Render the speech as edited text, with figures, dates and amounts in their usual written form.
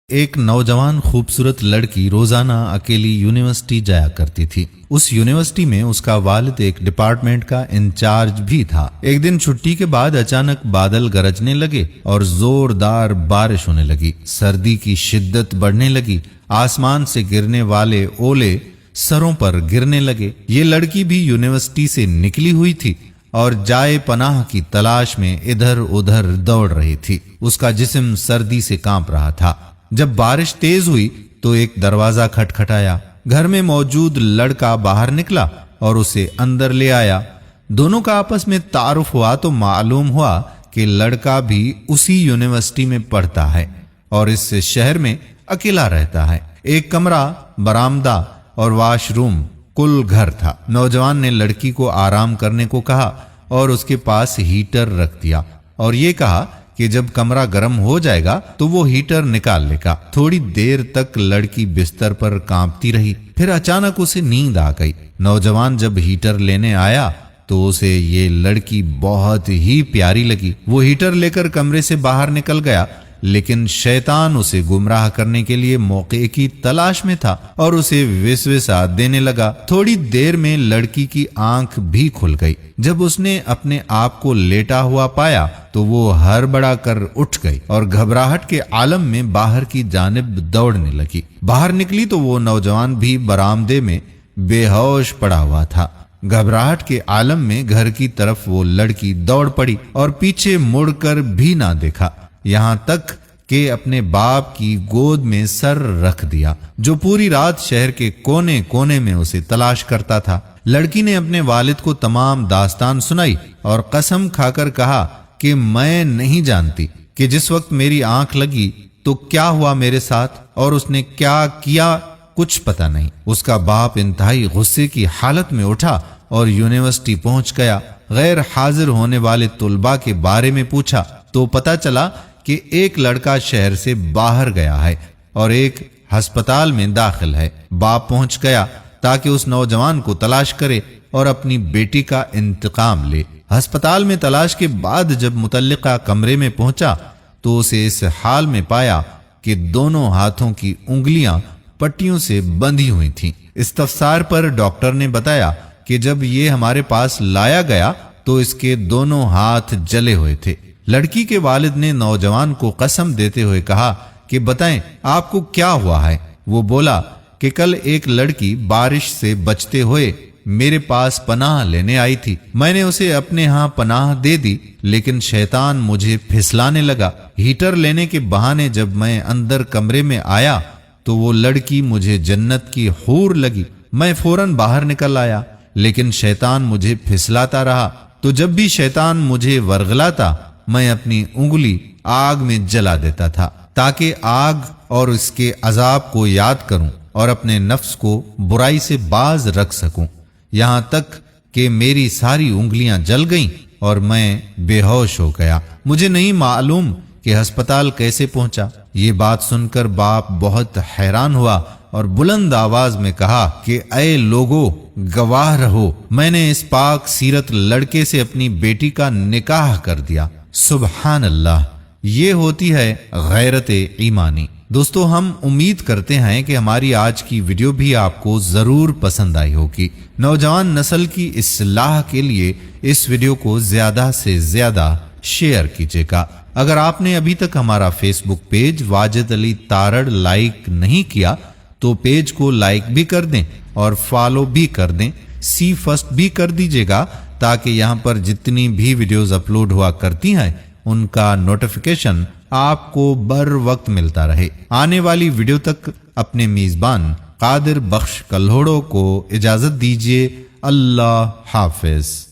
ایک نوجوان خوبصورت لڑکی روزانہ اکیلی یونیورسٹی جایا کرتی تھی۔ اس یونیورسٹی میں اس کا والد ایک ڈپارٹمنٹ کا انچارج بھی تھا۔ ایک دن چھٹی کے بعد اچانک بادل گرجنے لگے اور زوردار بارش ہونے لگی۔ سردی کی شدت بڑھنے لگی، آسمان سے گرنے والے اولے سروں پر گرنے لگے۔ یہ لڑکی بھی یونیورسٹی سے نکلی ہوئی تھی اور جائے پناہ کی تلاش میں ادھر ادھر دوڑ رہی تھی۔ اس کا جسم سردی سے کانپ رہا تھا۔ جب بارش تیز ہوئی تو ایک دروازہ کھٹکھٹایا۔ گھر میں موجود لڑکا باہر نکلا اور اسے اندر لے آیا۔ دونوں کا آپس میں تعارف ہوا تو معلوم ہوا کہ لڑکا بھی اسی یونیورسٹی میں پڑھتا ہے اور اس شہر میں اکیلا رہتا ہے۔ ایک کمرہ، برآمدہ اور واش روم، کل گھر تھا۔ نوجوان نے لڑکی کو آرام کرنے کو کہا اور اس کے پاس ہیٹر رکھ دیا اور یہ کہا کہ جب کمرہ گرم ہو جائے گا تو وہ ہیٹر نکال لے گا۔ تھوڑی دیر تک لڑکی بستر پر کانپتی رہی، پھر اچانک اسے نیند آ گئی۔ نوجوان جب ہیٹر لینے آیا تو اسے یہ لڑکی بہت ہی پیاری لگی۔ وہ ہیٹر لے کر کمرے سے باہر نکل گیا، لیکن شیطان اسے گمراہ کرنے کے لیے موقع کی تلاش میں تھا اور اسے وسوسہ دینے لگا۔ تھوڑی دیر میں لڑکی کی آنکھ بھی کھل گئی۔ جب اس نے اپنے آپ کو لیٹا ہوا پایا تو وہ ہڑبڑا کر اٹھ گئی اور گھبراہٹ کے عالم میں باہر کی جانب دوڑنے لگی۔ باہر نکلی تو وہ نوجوان بھی برآمدے میں بے ہوش پڑا ہوا تھا۔ گھبراہٹ کے عالم میں گھر کی طرف وہ لڑکی دوڑ پڑی اور پیچھے مڑ کر بھی نہ دیکھا، یہاں تک کہ اپنے باپ کی گود میں سر رکھ دیا، جو پوری رات شہر کے کونے کونے میں اسے تلاش کرتا تھا۔ لڑکی نے اپنے والد کو تمام داستان سنائی اور قسم کھا کر کہا کہ میں نہیں جانتی کہ جس وقت میری آنکھ لگی تو کیا ہوا میرے ساتھ اور اس نے کیا کیا، کچھ پتہ نہیں۔ اس کا باپ انتہائی غصے کی حالت میں اٹھا اور یونیورسٹی پہنچ گیا۔ غیر حاضر ہونے والے طلباء کے بارے میں پوچھا تو پتہ چلا کہ ایک لڑکا شہر سے باہر گیا ہے اور ایک ہسپتال میں داخل ہے۔ باپ پہنچ گیا تاکہ اس نوجوان کو تلاش کرے اور اپنی بیٹی کا انتقام لے۔ ہسپتال میں تلاش کے بعد جب متعلقہ کمرے میں پہنچا تو اسے اس حال میں پایا کہ دونوں ہاتھوں کی انگلیاں پٹیوں سے بندھی ہوئی تھیں۔ استفسار پر ڈاکٹر نے بتایا کہ جب یہ ہمارے پاس لایا گیا تو اس کے دونوں ہاتھ جلے ہوئے تھے۔ لڑکی کے والد نے نوجوان کو قسم دیتے ہوئے کہا کہ بتائیں آپ کو کیا ہوا ہے۔ وہ بولا کہ کل ایک لڑکی بارش سے بچتے ہوئے میرے پاس پناہ لینے آئی تھی، میں نے اسے اپنے ہاں پناہ دے دی، لیکن شیطان مجھے پھسلانے لگا۔ ہیٹر لینے کے بہانے جب میں اندر کمرے میں آیا تو وہ لڑکی مجھے جنت کی حور لگی۔ میں فوراً باہر نکل آیا، لیکن شیطان مجھے پھسلاتا رہا، تو جب بھی شیطان مجھے ورغلاتا میں اپنی انگلی آگ میں جلا دیتا تھا تاکہ آگ اور اس کے عذاب کو یاد کروں اور اپنے نفس کو برائی سے باز رکھ سکوں، یہاں تک کہ میری ساری انگلیاں جل گئیں اور میں بے ہوش ہو گیا۔ مجھے نہیں معلوم کہ ہسپتال کیسے پہنچا۔ یہ بات سن کر باپ بہت حیران ہوا اور بلند آواز میں کہا کہ اے لوگو، گواہ رہو، میں نے اس پاک سیرت لڑکے سے اپنی بیٹی کا نکاح کر دیا۔ سبحان اللہ، یہ ہوتی ہے غیرت ایمانی۔ دوستو، ہم امید کرتے ہیں کہ ہماری آج کی ویڈیو بھی آپ کو ضرور پسند آئی ہوگی۔ نوجوان نسل کی اصلاح کے لیے اس ویڈیو کو زیادہ سے زیادہ شیئر کیجیے گا۔ اگر آپ نے ابھی تک ہمارا فیس بک پیج واجد علی تارڑ لائک نہیں کیا تو پیج کو لائک بھی کر دیں اور فالو بھی کر دیں، سی فرسٹ بھی کر دیجیے گا تاکہ یہاں پر جتنی بھی ویڈیوز اپلوڈ ہوا کرتی ہیں ان کا نوٹیفیکیشن آپ کو بر وقت ملتا رہے۔ آنے والی ویڈیو تک اپنے میزبان قادر بخش کلہوڑو کو اجازت دیجیے۔ اللہ حافظ۔